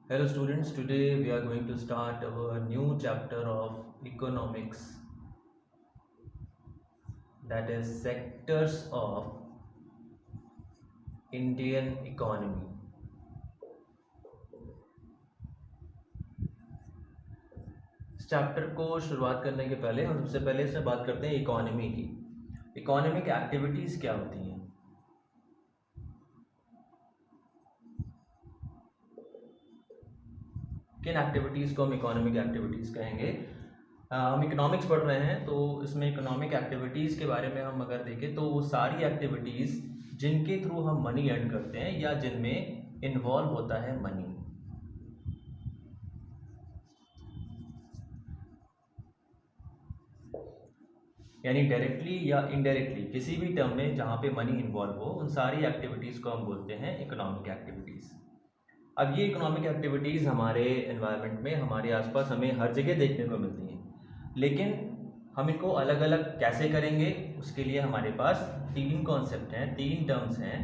Hello students, today we are going to start our new chapter of economics, that is sectors of Indian economy. इस chapter को शुरुआत करने के पहले हम सबसे पहले इसमें बात करते हैं इकोनॉमी की। इकोनॉमिक एक्टिविटीज़ क्या होती हैं? किन एक्टिविटीज़ को हम इकोनॉमिक एक्टिविटीज़ कहेंगे? हम इकोनॉमिक्स पढ़ रहे हैं तो इसमें इकोनॉमिक एक्टिविटीज़ के बारे में हम अगर देखें तो वो सारी एक्टिविटीज़ जिनके थ्रू हम मनी अर्न करते हैं या जिनमें इन्वॉल्व होता है मनी। यानी डायरेक्टली या इनडायरेक्टली किसी भी टर्म में जहाँ पे मनी इन्वॉल्व हो उन सारी एक्टिविटीज़ को हम बोलते हैं इकोनॉमिक एक्टिविटीज़। अब ये इकोनॉमिक एक्टिविटीज़ हमारे एनवायरनमेंट में हमारे आसपास हमें हर जगह देखने को मिलती हैं, लेकिन हम इनको अलग अलग कैसे करेंगे उसके लिए हमारे पास तीन कॉन्सेप्ट हैं, तीन टर्म्स हैं।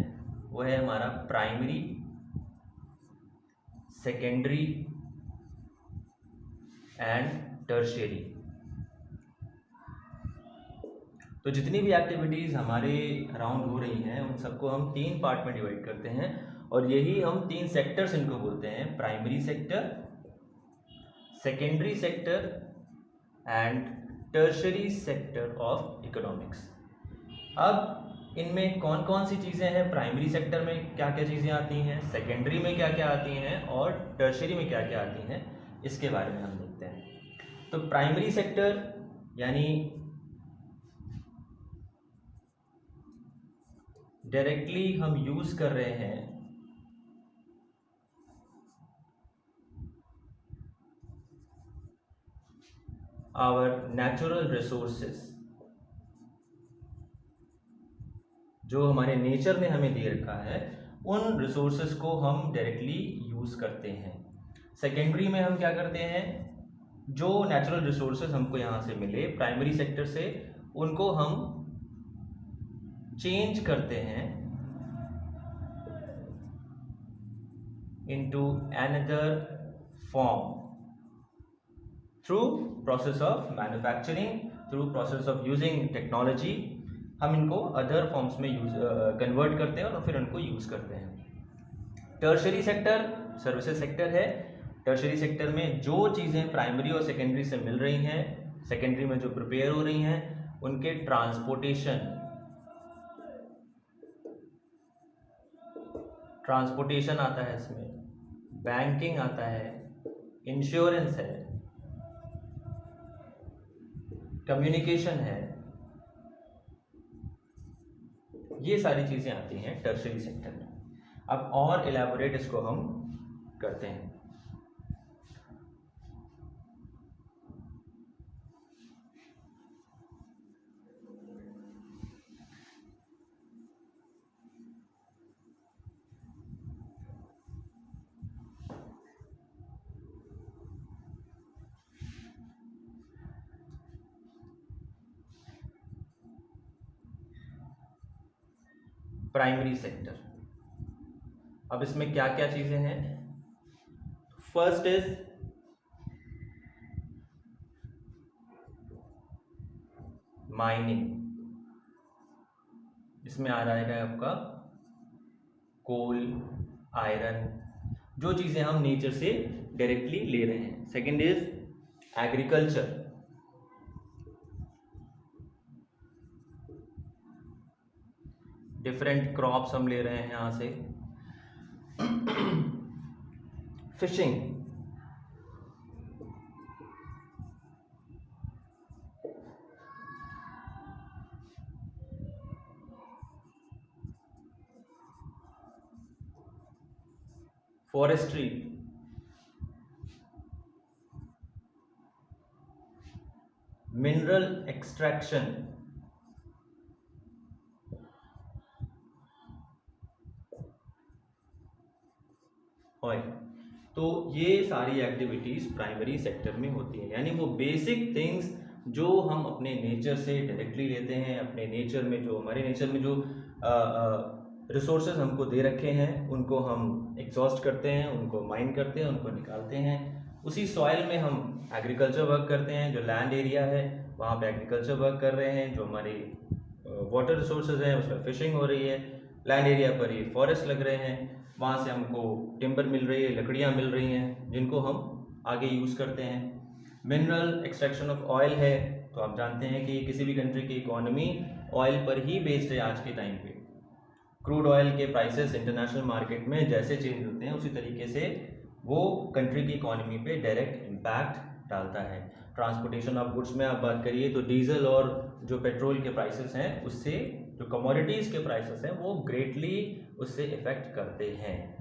वो है हमारा प्राइमरी, सेकेंडरी एंड टर्शियरी। तो जितनी भी एक्टिविटीज़ हमारे अराउंड हो रही हैं उन सबको हम तीन पार्ट में डिवाइड करते हैं और यही हम तीन सेक्टर्स इनको बोलते हैं, primary sector, secondary sector and tertiary sector of economics. अब इनमें कौन कौन सी चीज़ें हैं? प्राइमरी सेक्टर में क्या क्या चीज़ें आती हैं, सेकेंडरी में क्या क्या आती हैं और टर्शियरी में क्या क्या आती हैं, इसके बारे में हम देखते हैं। तो प्राइमरी सेक्टर यानी डायरेक्टली हम यूज़ कर रहे हैं आवर नेचुरल रिसोर्सेस, जो हमारे नेचर ने हमें दे रखा है उन रिसोर्सेस को हम डायरेक्टली यूज़ करते हैं। सेकेंडरी में हम क्या करते हैं, जो नेचुरल रिसोर्सेज हमको यहाँ से मिले प्राइमरी सेक्टर से उनको हम चेंज करते हैं into another form through process of manufacturing, through process of using technology. हम इनको अदर फॉर्म्स में यूज कन्वर्ट करते हैं और फिर उनको यूज़ करते हैं। टर्शरी सेक्टर सर्विसेज सेक्टर है। टर्शरी सेक्टर में जो चीज़ें प्राइमरी और सेकेंडरी से मिल रही हैं, सेकेंडरी में जो प्रिपेयर हो रही हैं, उनके ट्रांसपोर्टेशन आता है, इसमें बैंकिंग आता है, इंश्योरेंस है, कम्युनिकेशन है, ये सारी चीज़ें आती हैं टर्शरी सेक्टर में। अब और एलैबोरेट इसको हम करते हैं। प्राइमरी सेक्टर, अब इसमें क्या क्या चीज़ें हैं? First is mining. इसमें आ जाएगा आपका कोल, आयरन, जो चीज़ें हम नेचर से डायरेक्टली ले रहे हैं। Second is agriculture, different crops हम ले रहे हैं यहाँ से। Fishing, forestry, mineral extraction, oil. तो ये सारी एक्टिविटीज़ प्राइमरी सेक्टर में होती है, यानी वो बेसिक थिंग्स जो हम अपने नेचर से डायरेक्टली लेते हैं, अपने नेचर में जो हमारे नेचर में जो रिसोर्सेज हमको दे रखे हैं उनको हम एग्जॉस्ट करते हैं, उनको माइन करते हैं, उनको निकालते हैं। उसी सॉइल में हम एग्रीकल्चर वर्क करते हैं, जो लैंड एरिया है वहाँ पे एग्रीकल्चर वर्क कर रहे हैं। जो हमारी वाटर रिसोर्सेज हैं उसमें फिशिंग हो रही है। लैंड एरिया पर ही फॉरेस्ट लग रहे हैं, वहाँ से हमको टिम्बर मिल रही है, लकड़ियाँ मिल रही हैं जिनको हम आगे यूज़ करते हैं। मिनरल एक्सट्रैक्शन ऑफ ऑयल है, तो आप जानते हैं कि किसी भी कंट्री की इकोनॉमी ऑयल पर ही बेस्ड है आज के टाइम पे। क्रूड ऑयल के प्राइसेस इंटरनेशनल मार्केट में जैसे चेंज होते हैं उसी तरीके से वो कंट्री की इकोनॉमी पे डायरेक्ट इम्पैक्ट डालता है। ट्रांसपोर्टेशन ऑफ गुड्स में आप बात करिए तो डीजल और जो पेट्रोल के प्राइसेस हैं उससे जो कमोडिटीज़ के प्राइसेस हैं वो ग्रेटली उससे इफ़ेक्ट करते हैं।